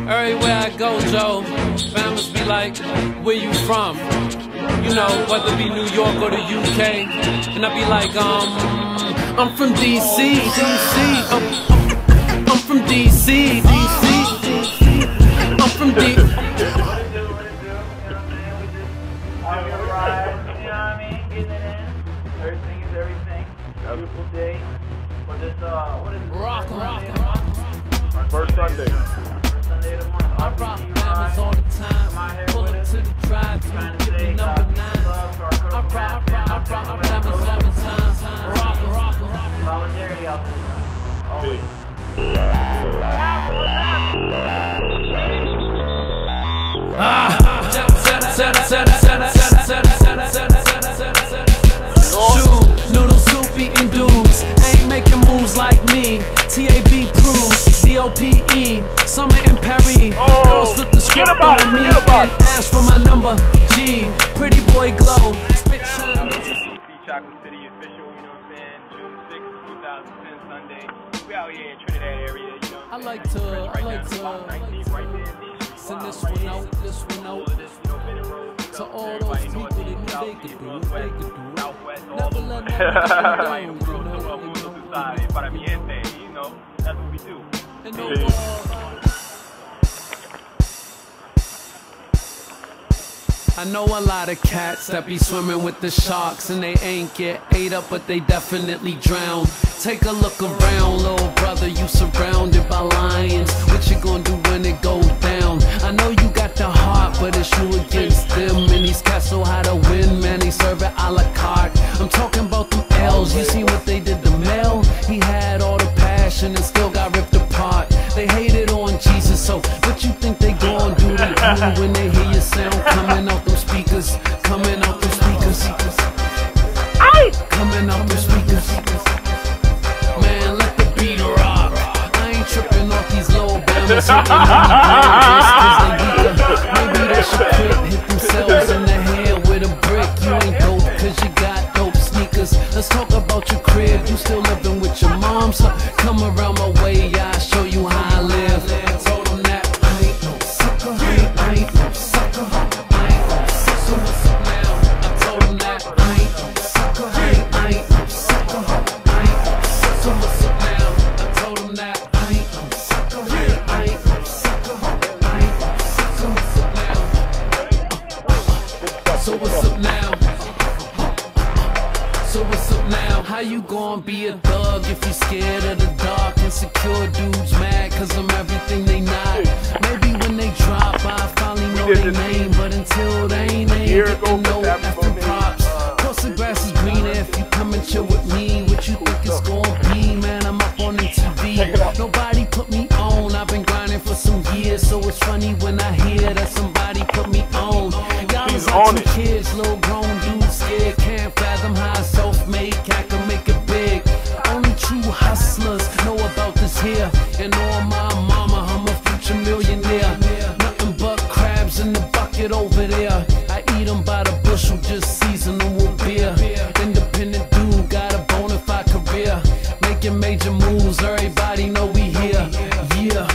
Everywhere I go, Joe, families be like, where you from? You know, whether it be New York or the UK. And I be like, I'm from DC, I'm from DC, I'm from D. Everything is everything. Beautiful day. For this, what is it? Rock. First Sunday. First Sunday of the month. I rock diamonds all the time. Pull up to the drive-thru, give me number 9. I rock diamonds all the time. Rock. Solidarity out there. Always. Noodle soup eating dudes ain't making moves like me. TAB proves DOPE. Summer in Paris. Girls flip the script on me and ask for my number. G. Pretty boy glow. Spit shine. Chocolate City official, you know what I'm saying? June 6th, 2010, Sunday. We out here in Trinidad area, you know. I like to send this one out to all those people that knew they could do what they could do. Never let them down, Para mi gente, you know, that's what we do. and no I know a lot of cats that be swimming with the sharks and they ain't get ate up, but they definitely drown. Take a look around, little brother, you surrounded by lions. What you gonna do when it goes down? I know you got the heart, but it's you against them. And these cats know how to win, man, they serve it a la carte. I'm talking about them L's, you see what they did to Mel? He had all the passion and still got ripped apart. They hated on Jesus, so what you think they gon' do to you when they hear your sound coming out them speakers? Coming out them speakers. Coming out them speakers. Man, let the beat rock. I ain't tripping off these low bammers cause they weaker. Maybe they should quit, hit themselves in the head with a brick. You ain't dope cause you got dope sneakers. Let's talk about your crib, you still living with your mom, so come around my way, yeah, I'll show you how I live. I told them that I ain't no sucker, I ain't no sucker, I ain't no sucker. What's up now? I told them that I ain't no sucker, I ain't no sucker, I ain't no sucker. What's up now? I told them that I ain't no sucker, I ain't no sucker, I ain't no sucker. What's up now? So what's up now? So what's up now? How you gon' be a thug if you scared of the dark? Insecure dudes mad cause I'm everything they not. Maybe when they drop I finally know their name, but until they ain't getting no effing props. Cross the grass is greener if you come and chill with me. What you think it's gon' be? Man, I'm up on the TV. Nobody put me on, I've been grinding for some years, so it's funny when I hear that somebody put me on. Y'all was out two kids, little grown dudes scared, can't fathom how a self-made cat can make it big. Only true hustlers know about this here, and on my mama, I'm a future millionaire. Nothing but crabs in the bucket over there. I eat them by the bushel, just season them with beer. Independent dude, got a bona fide career, making major moves, everybody know we here. Yeah.